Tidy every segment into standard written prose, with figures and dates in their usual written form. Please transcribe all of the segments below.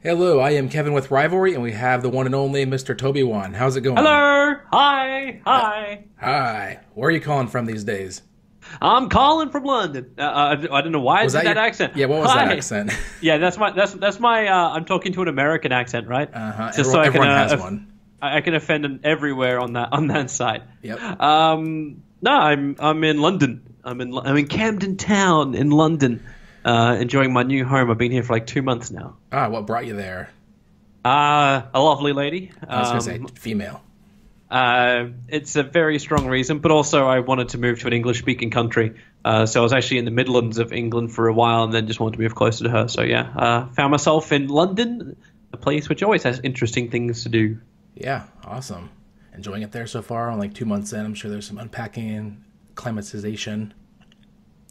Hello, I am Kevin with Rivalry, and we have the one and only Mr. TobiWan. How's it going? Hello! Hi! Hi. Where are you calling from these days? I'm calling from London. I don't know why it's that accent. Yeah, what was that accent? Yeah, that's my I'm talking to an American accent, right? Just everyone has one. I can offend everywhere on that side. Yep. No, I'm in London. I'm in Camden Town in London, enjoying my new home. I've been here for like 2 months now. What brought you there? A lovely lady. I was going to say female. It's a very strong reason, but also I wanted to move to an English-speaking country. So I was actually in the Midlands of England for a while and then just wanted to move closer to her. So yeah, found myself in London, a place which always has interesting things to do. Yeah, awesome. Enjoying it there so far? Only like 2 months in. I'm sure there's some unpacking, acclimatization.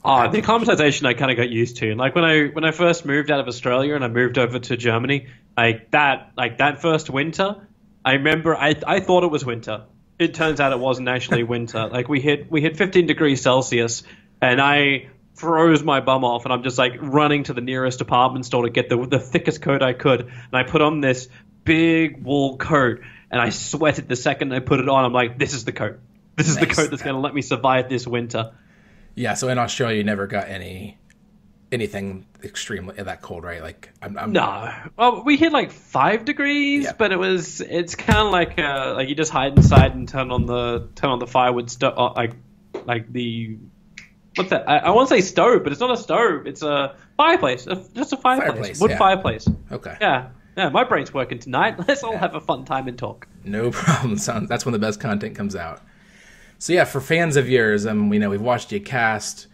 The acclimatization I kind of got used to. Like when I first moved out of Australia and I moved over to Germany, like that first winter, I remember I thought it was winter. It turns out it wasn't actually winter. Like we hit 15 degrees Celsius and I froze my bum off and I'm just like running to the nearest department store to get the thickest coat I could. And I put on this big wool coat and I sweated the second I put it on. I'm like, this is the coat. This is the coat that's going to let me survive this winter. Yeah, so in Australia you never got anything extremely that cold, right? Like No. Well, we hit like 5 degrees, yeah. But it's kind of like you just hide inside and turn on the firewood stove, like the what's that? I want to say stove, but it's not a stove. It's a fireplace. Just a fireplace. Wood fireplace. Okay. Yeah. Yeah, my brain's working tonight. Let's all have a fun time and talk. No problem. That's when the best content comes out. So yeah, for fans of yours, we've watched you cast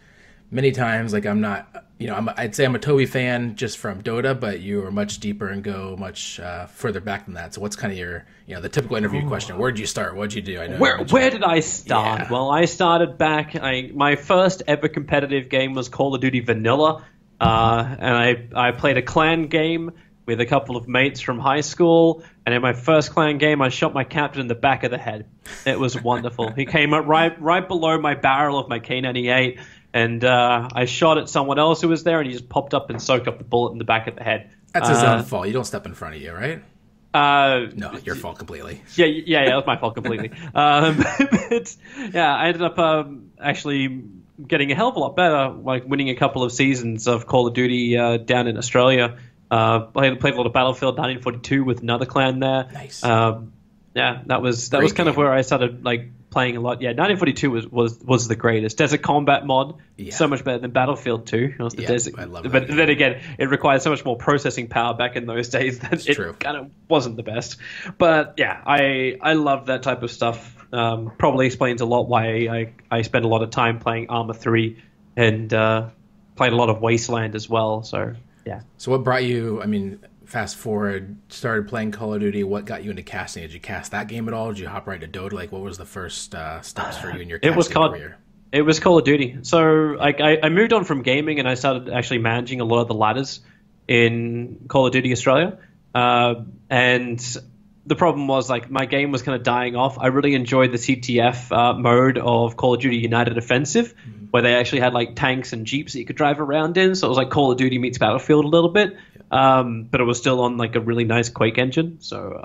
many times. Like I'd say I'm a Tobi fan just from Dota, but you are much deeper and go much further back than that. So what's kind of your, the typical interview question? Where'd you start? What'd you do? I know. Where did I start? Yeah. Well, I started back. My first ever competitive game was Call of Duty Vanilla, and I played a clan game with a couple of mates from high school, and in my first clan game, I shot my captain in the back of the head. It was wonderful. He came up right below my barrel of my K98, and I shot at someone else who was there, and he just popped up and soaked up the bullet in the back of the head. That's his own fault. You don't step in front of you, right? No, your fault completely. Yeah, that was my fault completely. I ended up actually getting a hell of a lot better, like winning a couple of seasons of Call of Duty down in Australia. Played a lot of Battlefield 1942 with another clan there. Nice. That was kind of where I started like playing a lot. Yeah, 1942 was the greatest. Desert Combat mod, so much better than Battlefield 2. It was the desert. I love that. But then again, it required so much more processing power back in those days that it kind of wasn't the best. But yeah, I love that type of stuff. Probably explains a lot why I spent a lot of time playing Arma 3 and played a lot of Wasteland as well. So. Yeah. So what brought you, fast forward, started playing Call of Duty, what got you into casting? Did you cast that game at all? Did you hop right to Dota? Like, what was the first steps for you in your casting career? It was Call of Duty. So I moved on from gaming and I started actually managing a lot of the ladders in Call of Duty Australia. And the problem was, like, my game was kind of dying off. I really enjoyed the CTF mode of Call of Duty United Offensive, where they actually had like tanks and jeeps that you could drive around in. So it was like Call of Duty meets Battlefield a little bit, but it was still on like a really nice Quake engine. So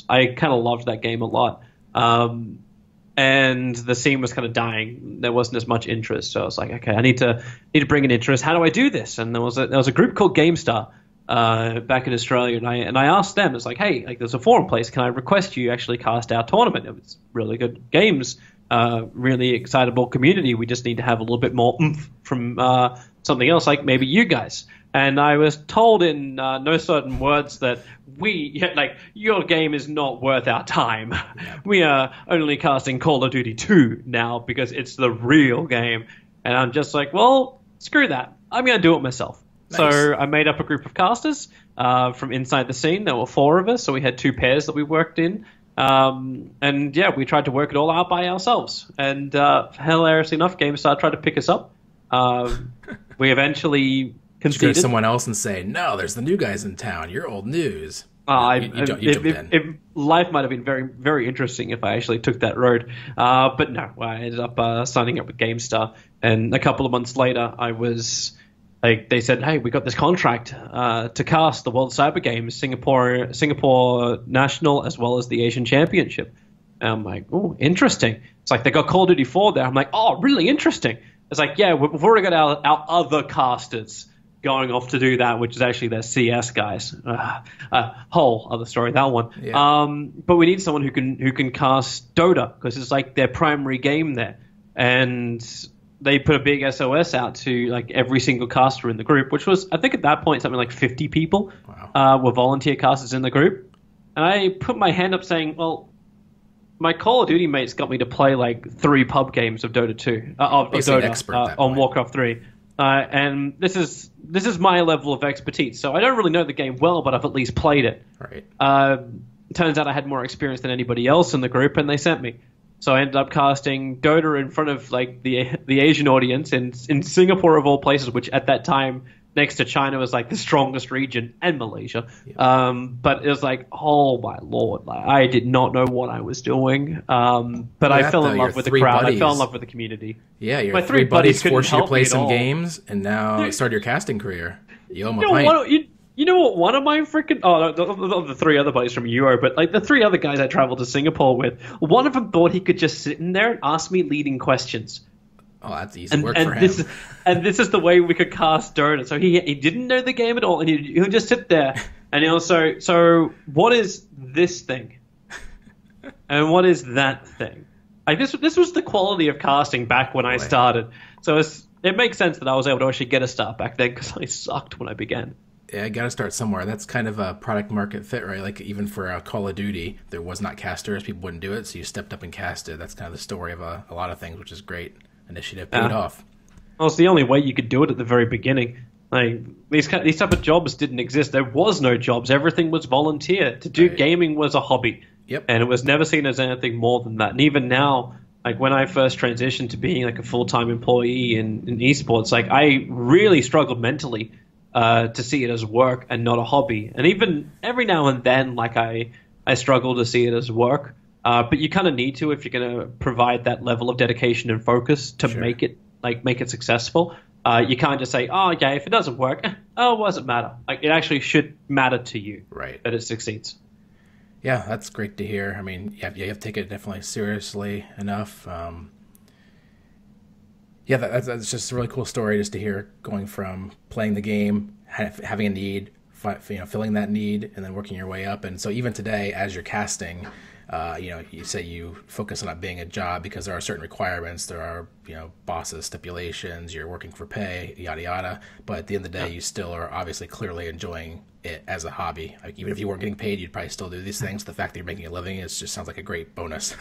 I kind of loved that game a lot. And the scene was kind of dying. There wasn't as much interest. So I was like, okay, I need to bring in interest. How do I do this? And there was a group called GameStar back in Australia, and I asked them, it's like, hey, like, there's a forum place. Can I request you actually cast our tournament? It was really good games. Really excitable community. We just need to have a little bit more oomph from something else, like maybe you guys. And I was told in no certain words that your game is not worth our time. We are only casting Call of Duty 2 now because it's the real game. And I'm just like, well, screw that. I'm going to do it myself. Nice. So I made up a group of casters from inside the scene. There were 4 of us, so we had 2 pairs that we worked in. And yeah, we tried to work it all out by ourselves. And hilariously enough, GameStar tried to pick us up. We eventually conceded. Go to someone else and say, no, there's the new guys in town. You're old news. You jumped in. Life might have been very, very interesting if I actually took that road. But no, I ended up signing up with GameStar. And a couple of months later, I was like they said, hey, we got this contract to cast the World Cyber Games, Singapore National, as well as the Asian Championship. And I'm like, oh, interesting. It's like they got Call of Duty 4 there. I'm like, oh, really interesting. It's like, yeah, we've already got our other casters going off to do that, which is actually their CS guys. Whole other story, that one. Yeah. But we need someone who can cast Dota, because it's like their primary game there. And they put a big SOS out to like every single caster in the group, which was, I think at that point, something like 50 people were volunteer casters in the group. And I put my hand up saying, well, my Call of Duty mates got me to play like 3 pub games of Dota 2, of Dota on Warcraft 3. And this is my level of expertise. So I don't really know the game well, but I've at least played it. Right. Turns out I had more experience than anybody else in the group, and they sent me. So I ended up casting Dota in front of like the Asian audience in Singapore of all places, which at that time next to China was like the strongest region, and Malaysia. Yeah. But it was like, oh my lord, like I did not know what I was doing. But I fell in love with the crowd. I fell in love with the community. Yeah, your my 3 buddies forced you to play some games, and now start your casting career. You owe them a pint. You know what? One of my freaking the 3 other buddies from Euro, but like the 3 other guys I traveled to Singapore with, one of them thought he could just sit in there and ask me leading questions. Oh, that's easy work for him. This is the way we could cast Dota. So he didn't know the game at all, and he'll just sit there and he'll so what is this thing, and what is that thing? Like this was the quality of casting back when I started. So it makes sense that I was able to actually get a start back then, because I sucked when I began. Yeah, I got to start somewhere. That's kind of a product market fit, right? Like even for Call of Duty, there was not casters. People wouldn't do it, so you stepped up and casted. That's kind of the story of a lot of things, which is great. Initiative paid off. Well, it's the only way you could do it at the very beginning. Like these type of jobs didn't exist. There was no jobs. Everything was volunteer. To do gaming was a hobby. Yep. And it was never seen as anything more than that. And even now, like when I first transitioned to being like a full-time employee in esports, like I really struggled mentally to see it as work and not a hobby. And even every now and then, like I struggle to see it as work. But you kind of need to if you're going to provide that level of dedication and focus to make it successful. You can't just say, oh, yeah, if it doesn't work, what does it matter? Like it actually should matter to you, right, that it succeeds. Yeah, that's great to hear. I mean, you have to take it definitely seriously enough. Yeah, that's just a really cool story just to hear, going from playing the game, having a need, filling that need, and then working your way up. And so even today, as you're casting, you say you focus on it being a job because there are certain requirements. There are, bosses, stipulations, you're working for pay, yada, yada. But at the end of the day, you still are obviously clearly enjoying it as a hobby. Like even if you weren't getting paid, you'd probably still do these things. The fact that you're making a living just sounds like a great bonus.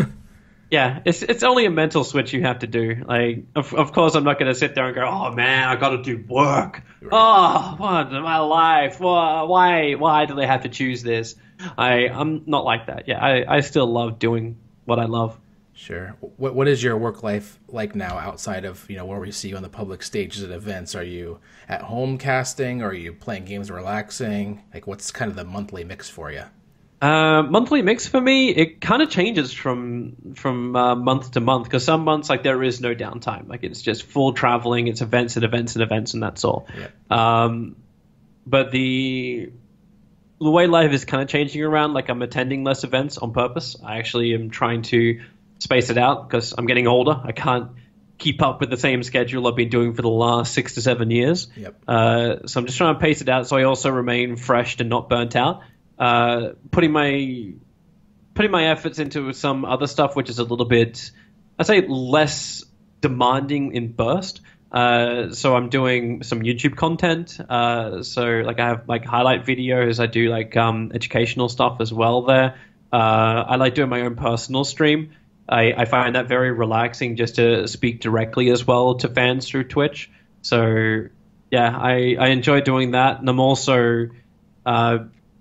Yeah, it's only a mental switch you have to do. Like, of course, I'm not going to sit there and go, oh man, I got to do work. Right. Oh, what my life? Why do they have to choose this? I'm not like that. Yeah, I still love doing what I love. Sure. What is your work life like now outside of where we see you on the public stages at events? Are you at home casting? Or are you playing games, relaxing? Like, what's kind of the monthly mix for you? Monthly mix for me, it kind of changes from month to month, because some months like there is no downtime, like it's just full traveling, it's events and events and events, and that's all. Yeah. But the way life is kind of changing around, like I'm attending less events on purpose. I actually am trying to space it out because I'm getting older. I can't keep up with the same schedule I've been doing for the last 6 to 7 years. Yep. So I'm just trying to pace it out so I also remain fresh and not burnt out. Putting my efforts into some other stuff, which is a little bit, I'd say, less demanding in burst. So I'm doing some YouTube content. So like I have like highlight videos. I do like educational stuff as well there. I like doing my own personal stream. I find that very relaxing just to speak directly as well to fans through Twitch. So yeah, I enjoy doing that, and I'm also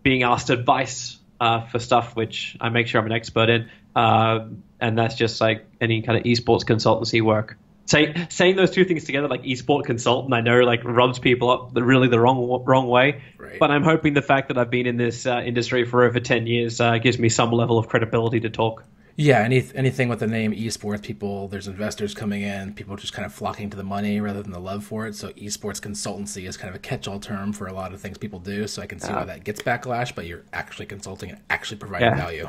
being asked advice for stuff which I make sure I'm an expert in, and that's just like any kind of esports consultancy work. Saying those two things together, like esport consultant, I know like rubs people up really the wrong way. Right. But I'm hoping the fact that I've been in this industry for over 10 years gives me some level of credibility to talk. Yeah, anything with the name esports, people, there's investors coming in, people just kind of flocking to the money rather than the love for it. So esports consultancy is kind of a catch-all term for a lot of things people do. So I can see why that gets backlash, but you're actually consulting and actually providing value.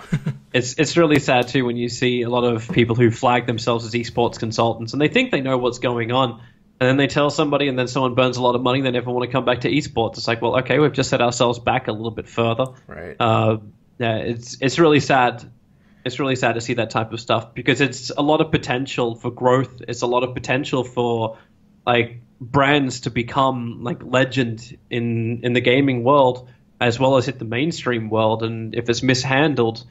It's really sad too when you see a lot of people who flag themselves as esports consultants and they think they know what's going on. And then they tell somebody, and then someone burns a lot of money. They never want to come back to esports. It's like, well, okay, we've just set ourselves back a little bit further. Right. Yeah, it's really sad. It's really sad to see that type of stuff because it's a lot of potential for growth. It's a lot of potential for like brands to become like legend in the gaming world as well as hit the mainstream world. And if it's mishandled,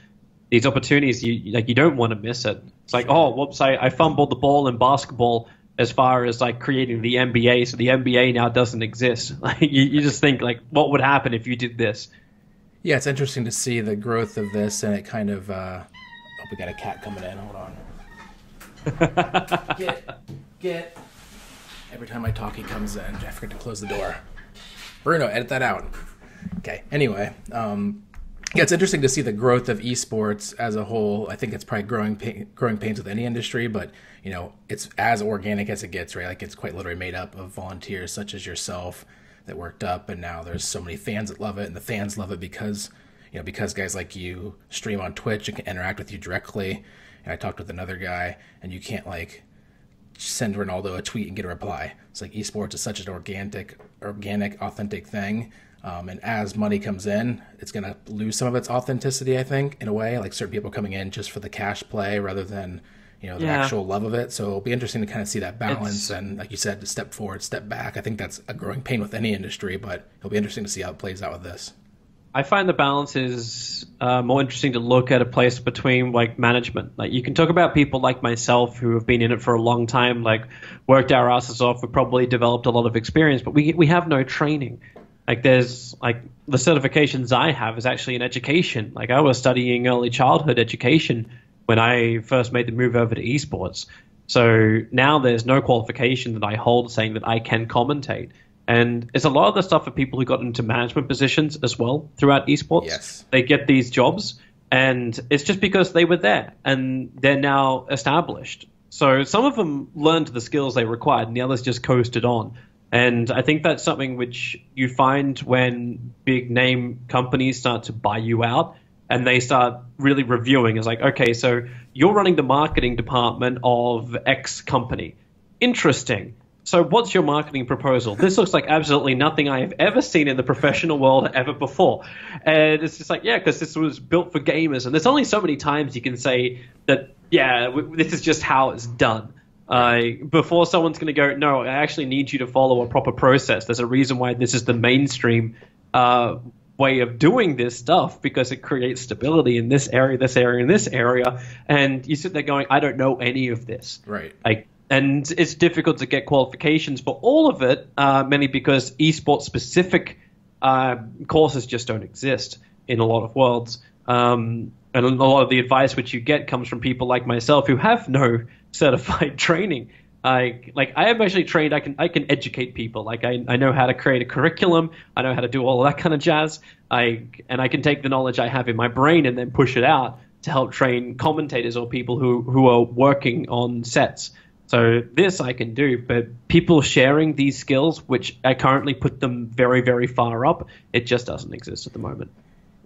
these opportunities you don't want to miss it. It's like, oh, whoops, I fumbled the ball in basketball as far as like creating the NBA, so the NBA now doesn't exist. Like you just think like, what would happen if you did this? Yeah, it's interesting to see the growth of this, and it kind of. We got a cat coming in. Hold on. Get. Every time I talk, he comes in. I forget to close the door. Bruno, edit that out. Okay. Anyway, yeah, it's interesting to see the growth of esports as a whole. I think it's probably growing pains with any industry, but it's as organic as it gets, right? Like it's quite literally made up of volunteers such as yourself that worked up, and now there's so many fans that love it, and the fans love it because guys like you stream on Twitch and can interact with you directly. And I talked with another guy, and you can't like send Ronaldo a tweet and get a reply. It's like esports is such an organic, authentic thing. And as money comes in, it's going to lose some of its authenticity, I think, in a way. Like certain people coming in just for the cash play rather than the actual love of it. So it'll be interesting to kind of see that balance. And like you said, to step forward, step back. I think that's a growing pain with any industry, but it'll be interesting to see how it plays out with this. I find the balance is more interesting to look at a place between like management. Like you can talk about people like myself who have been in it for a long time, like worked our asses off. We've probably developed a lot of experience, but we have no training. Like there's like the certifications I have is actually in education. Like I was studying early childhood education when I first made the move over to esports. So now there's no qualification that I hold saying that I can commentate. And it's a lot of the stuff for people who got into management positions as well throughout esports. Yes. They get these jobs, and it's just because they were there, and they're now established. So some of them learned the skills they required, and the others just coasted on. And I think that's something which you find when big name companies start to buy you out, and they start really reviewing. It's like, okay, so you're running the marketing department of X company. Interesting. So what's your marketing proposal? This looks like absolutely nothing I have ever seen in the professional world ever before. And it's just like, yeah, because this was built for gamers. And there's only so many times you can say that, yeah, this is just how it's done. Before someone's going to go, no, I actually need you to follow a proper process. There's a reason why this is the mainstream way of doing this stuff, because it creates stability in this area, this area, and this area. And you sit there going, I don't know any of this. Right. And it's difficult to get qualifications for all of it, mainly because esports specific courses just don't exist in a lot of worlds. And a lot of the advice which you get comes from people like myself who have no certified training. I am actually trained. I can educate people. Like I know how to create a curriculum. I know how to do all of that kind of jazz. And I can take the knowledge I have in my brain and then push it out to help train commentators or people who are working on sets. So this I can do, but people sharing these skills, which I currently put them very, very far up, it just doesn't exist at the moment.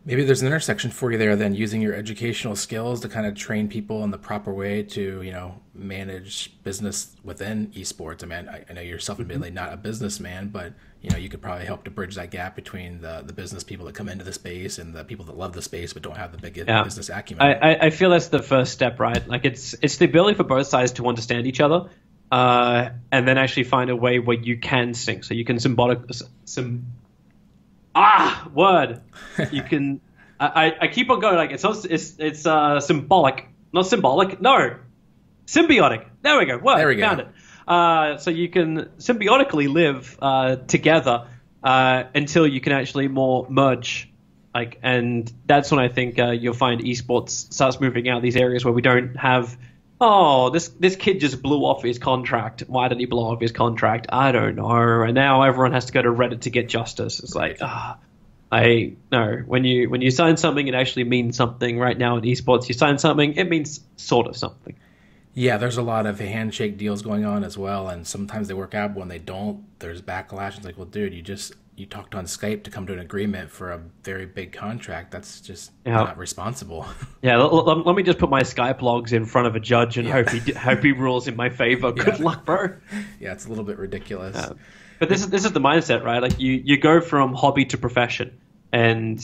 Maybe there's an intersection for you there then, using your educational skills to kind of train people in the proper way to, manage business within esports. I mean, I know you're self-admittedly not a businessman, but, you could probably help to bridge that gap between the business people that come into the space and the people that love the space but don't have the big business acumen. I feel that's the first step, right? Like it's the ability for both sides to understand each other and then actually find a way where you can sync. So you can you can I keep on going like it's symbolic, not symbolic, no, symbiotic. There we go. There we go. Found it. So you can symbiotically live together until you can actually more merge. And that's when I think you'll find esports starts moving out of these areas where we don't have, this kid just blew off his contract. Why did he blow off his contract? I don't know. And now everyone has to go to Reddit to get justice. It's like, When you sign something, it actually means something. Right now in esports, you sign something, it means sort of something. Yeah, there's a lot of handshake deals going on as well, and sometimes they work out, but when they don't, there's backlash. It's like, well, dude, you talked on Skype to come to an agreement for a very big contract. That's just not responsible. Yeah, let me just put my Skype logs in front of a judge and hope he rules in my favor. Good luck, bro. Yeah, it's a little bit ridiculous. But this is the mindset, right? Like you go from hobby to profession, and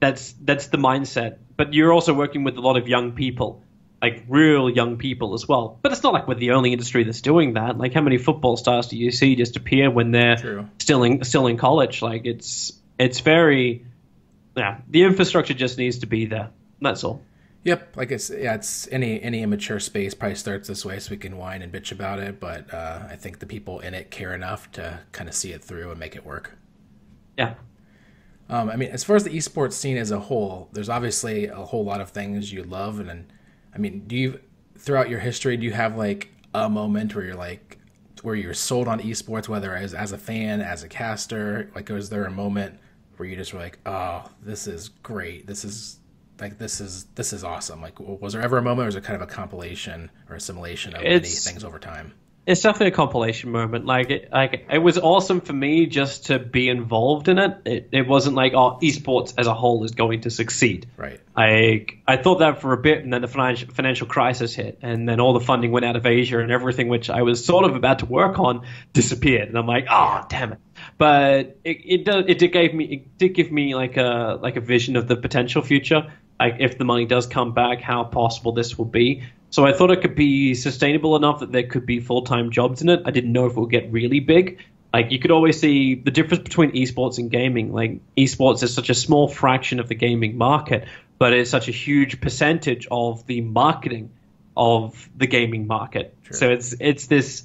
that's the mindset. But you're also working with a lot of young people, like real young people as well. But it's not like we're the only industry that's doing that. Like, how many football stars do you see just appear when they're still in college? Like, it's very, the infrastructure just needs to be there. That's all. Yep, like it's any immature space probably starts this way, so we can whine and bitch about it. But I think the people in it care enough to kind of see it through and make it work. Yeah. I mean, as far as the esports scene as a whole, there's obviously a whole lot of things you love, and I mean, throughout your history, do you have like a moment where you're sold on esports, whether as a fan, as a caster? Like, was there a moment where you just were like, oh, this is great, this is awesome? Like, was there ever a moment, or was it kind of a compilation or assimilation of many things over time? It's definitely a compilation moment. It was awesome for me just to be involved in it. It wasn't like, oh, esports as a whole is going to succeed. Right. I thought that for a bit, and then the financial crisis hit, and then all the funding went out of Asia, and everything which I was sort of about to work on disappeared. And I'm like, oh, damn it. But it did give me like a vision of the potential future. Like, if the money does come back, how possible this will be. So I thought it could be sustainable enough that there could be full-time jobs in it. I didn't know if it would get really big. Like, you could always see the difference between esports and gaming. Like, esports is such a small fraction of the gaming market, but it's such a huge percentage of the marketing of the gaming market. Sure. So it's this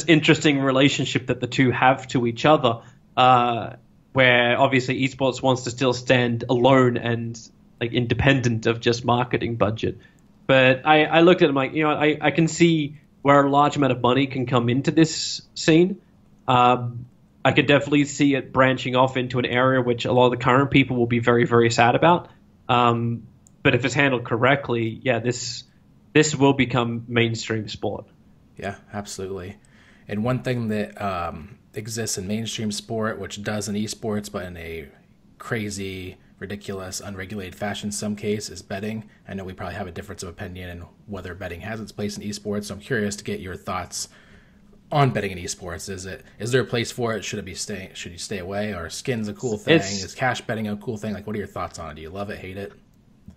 interesting relationship that the two have to each other, where obviously esports wants to still stand alone and like independent of just marketing budget. But I looked at it, I'm like, I can see where a large amount of money can come into this scene. I could definitely see it branching off into an area which a lot of the current people will be very, very sad about. But if it's handled correctly, this will become mainstream sport. Yeah, absolutely. And one thing that exists in mainstream sport, which does in esports, but in a crazy, ridiculous, unregulated fashion in some case, is betting. I know we probably have a difference of opinion in whether betting has its place in esports, so I'm curious to get your thoughts on betting in esports. Is there a place for it? Should you stay away? Are skins a cool thing? Is cash betting a cool thing? Like, what are your thoughts on it? Do you love it, hate it?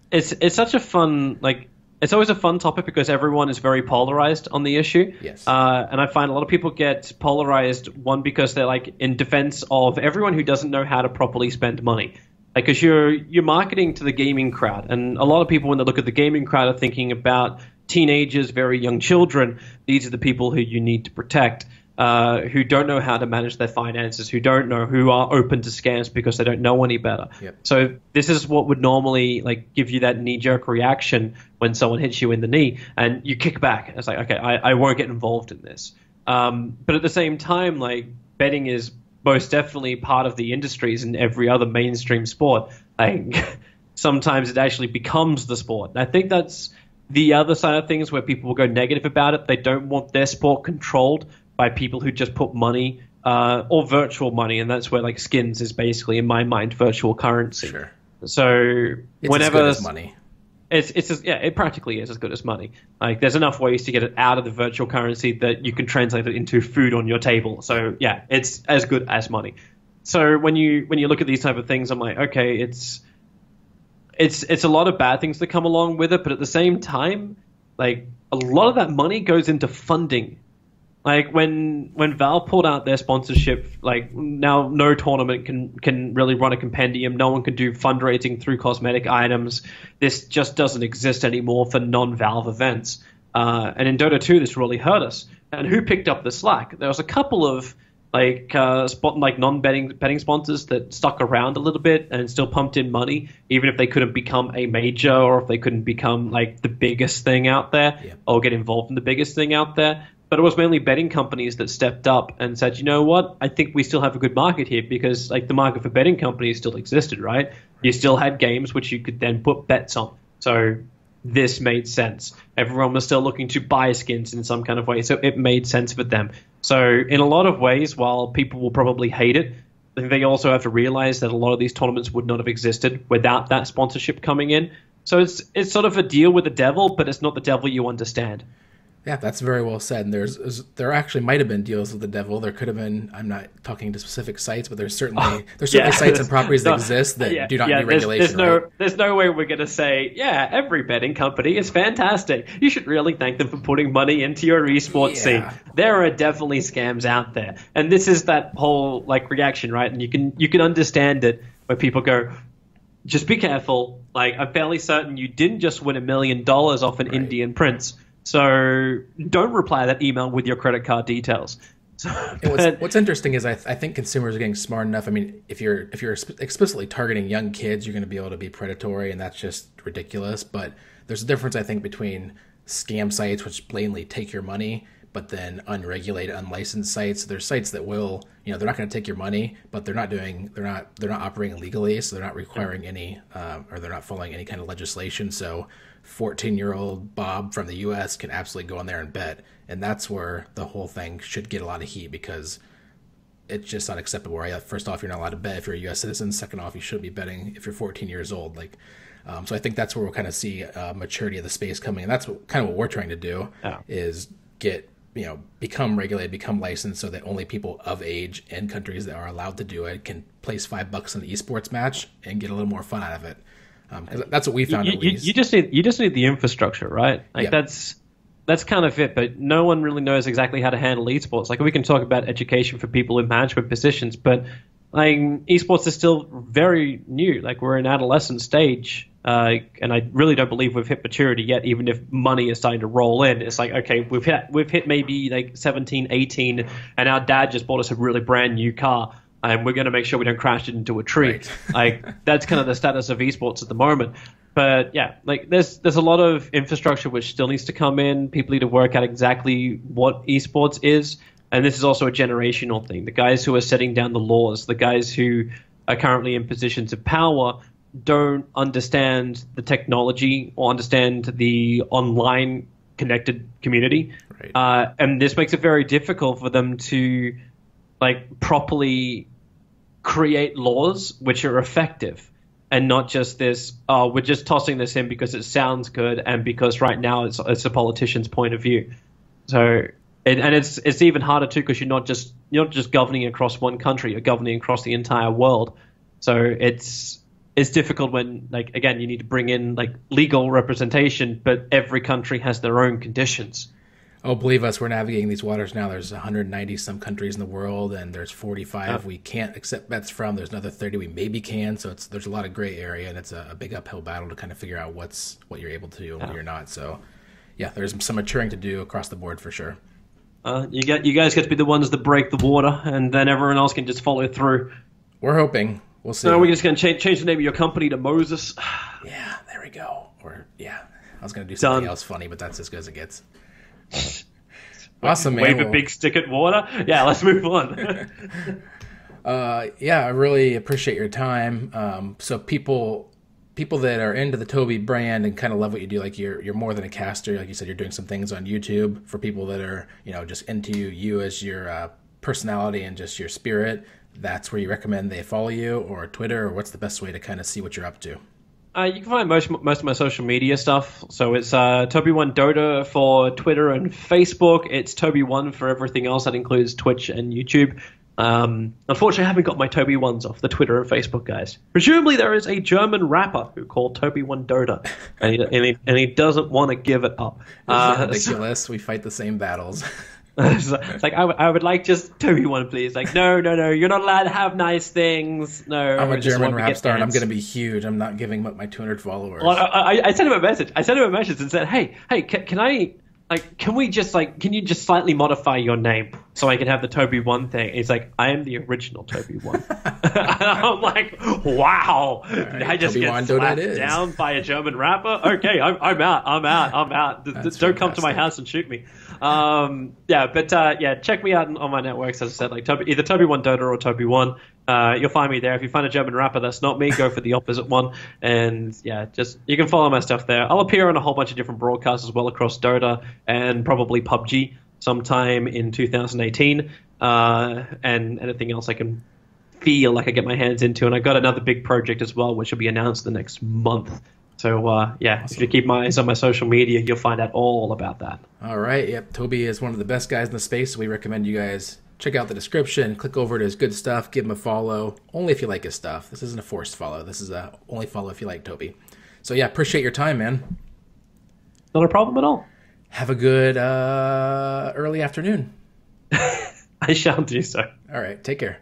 It's such a fun, like, it's always a fun topic because everyone is very polarized on the issue. Yes. And I find a lot of people get polarized, one, because they're like in defense of everyone who doesn't know how to properly spend money. Like, because you're marketing to the gaming crowd, and a lot of people, when they look at the gaming crowd, are thinking about teenagers, very young children. These are the people who you need to protect, who don't know how to manage their finances, who are open to scams because they don't know any better. Yep. So this is what would normally like give you that knee-jerk reaction when someone hits you in the knee, and you kick back. It's like, okay, I won't get involved in this. But at the same time, like, betting is most definitely part of the industries in every other mainstream sport. Like, sometimes it actually becomes the sport. And I think that's the other side of things where people will go negative about it. They don't want their sport controlled by people who just put money or virtual money, and that's where like skins is basically, in my mind, virtual currency. Sure. So it's whenever as good as money. It practically is as good as money. Like, there's enough ways to get it out of the virtual currency that you can translate it into food on your table. So yeah, it's as good as money. So when you look at these type of things, I'm like, okay, it's a lot of bad things that come along with it, but at the same time, like, a lot of that money goes into funding. Like, when Valve pulled out their sponsorship, like, now no tournament can really run a compendium. No one can do fundraising through cosmetic items. This just doesn't exist anymore for non-Valve events. And in Dota 2, this really hurt us. And who picked up the slack? There was a couple of non-betting sponsors that stuck around a little bit and still pumped in money, even if they couldn't become a major, or if they couldn't become like the biggest thing out there, or get involved in the biggest thing out there. But it was mainly betting companies that stepped up and said, you know what, I think we still have a good market here, because like the market for betting companies still existed, right? You still had games which you could then put bets on. So this made sense. Everyone was still looking to buy skins in some kind of way, so it made sense for them. So in a lot of ways, while people will probably hate it, I think they also have to realize that a lot of these tournaments would not have existed without that sponsorship coming in. So it's sort of a deal with the devil, but it's not the devil you understand. Yeah, that's very well said. And there actually might have been deals with the devil. There could have been. I'm not talking to specific sites, but there's certainly sites and properties that exist that do not need regulation. There's no way we're going to say, yeah, every betting company is fantastic. You should really thank them for putting money into your esports scene. There are definitely scams out there, and this is that whole like reaction, right? And you can understand it where people go, just be careful. Like, I'm fairly certain you didn't just win $1 million off an Indian prince. So don't reply that email with your credit card details. What's interesting is I think consumers are getting smart enough. I mean, if you're explicitly targeting young kids, you're going to be able to be predatory, and that's just ridiculous. But there's a difference, I think, between scam sites, which blatantly take your money, but then unregulated, unlicensed sites. There's sites that will, they're not going to take your money, but they're not operating legally, so they're not requiring any, or they're not following any kind of legislation. So 14-year-old Bob from the U.S. can absolutely go on there and bet. And that's where the whole thing should get a lot of heat, because it's just not acceptable, right? First off, you're not allowed to bet if you're a U.S. citizen. Second off, you shouldn't be betting if you're 14 years old. So I think that's where we'll kind of see maturity of the space coming. And that's kind of what we're trying to do is get, become regulated, become licensed, so that only people of age in countries that are allowed to do it can place $5 in the esports match and get a little more fun out of it. That's what we found. You just need the infrastructure, right? That's kind of it. But no one really knows exactly how to handle esports. Like, we can talk about education for people in management positions, but like esports is still very new. Like, we're in adolescent stage, and I really don't believe we've hit maturity yet. Even if money is starting to roll in, it's like, okay, we've hit maybe like 17, 18, and our dad just bought us a really brand new car. And we're going to make sure we don't crash it into a tree. Right. That's kind of the status of esports at the moment. But yeah, there's a lot of infrastructure which still needs to come in. People need to work out exactly what esports is. And this is also a generational thing. The guys who are setting down the laws, the guys who are currently in positions of power, don't understand the technology or understand the online connected community. Right. And this makes it very difficult for them to properly create laws which are effective, and not just this, we're just tossing this in because it sounds good and because right now it's a politician's point of view. So it's even harder too, because you're not just governing across one country, you're governing across the entire world. So it's difficult when, again, you need to bring in legal representation, but every country has their own conditions. Oh, believe us, we're navigating these waters now. There's 190 some countries in the world, and there's 45 we can't accept bets from. There's another 30 we maybe can. So there's a lot of gray area, and it's a big uphill battle to kind of figure out what you're able to do and what you're not. So, yeah, there's some maturing to do across the board for sure. You guys get to be the ones that break the water, and then everyone else can just follow through. We're hoping. We'll see. No, we're just going to change the name of your company to Moses. Yeah, there we go. I was going to do something else funny, but that's as good as it gets. Awesome, man. Wave a big stick at water. Yeah, let's move on. I really appreciate your time. So people that are into the Tobi brand and kind of love what you do, you're more than a caster. Like you said, you're doing some things on YouTube. For people that are just into you as your personality and just your spirit, that's where you recommend they follow you, or Twitter, or what's the best way to kind of see what you're up to? You can find most of my social media stuff. So it's TobiWan Dota for Twitter and Facebook. It's TobiWan for everything else. That includes Twitch and YouTube. Unfortunately, I haven't got my TobiWans off the Twitter and Facebook, guys. Presumably, there is a German rapper who called TobiWan Dota, and he doesn't want to give it up. Ridiculous. We fight the same battles. It's I would like just TobiWan, please. No, you're not allowed to have nice things. No, I'm a German rap star, and I'm going to be huge. I'm not giving up my 200 followers. Well, I sent him a message. I sent him a message and said, hey, can I like, can you just slightly modify your name so I can have the TobiWan thing? And he's like, I am the original TobiWan. And I'm like, wow, right, I just get slapped down by a German rapper. Okay, I'm out. Don't come to my house and shoot me. Check me out on my networks. As I said, like either TobiWan Dota or TobiWan. You'll find me there. If you find a German rapper that's not me, go for the opposite one. And yeah, just you can follow my stuff there. I'll appear on a whole bunch of different broadcasts as well across Dota and probably PUBG sometime in 2018. And anything else I can feel like I get my hands into. And I got another big project as well, which will be announced the next month. So awesome. If you keep my eyes on my social media, you'll find out all about that. All right. Yep. Tobi is one of the best guys in the space. So we recommend you guys check out the description, click over to his good stuff, give him a follow, only if you like his stuff. This isn't a forced follow. This is a only follow if you like Tobi. So yeah, appreciate your time, man. Not a problem at all. Have a good early afternoon. I shall do so. All right. Take care.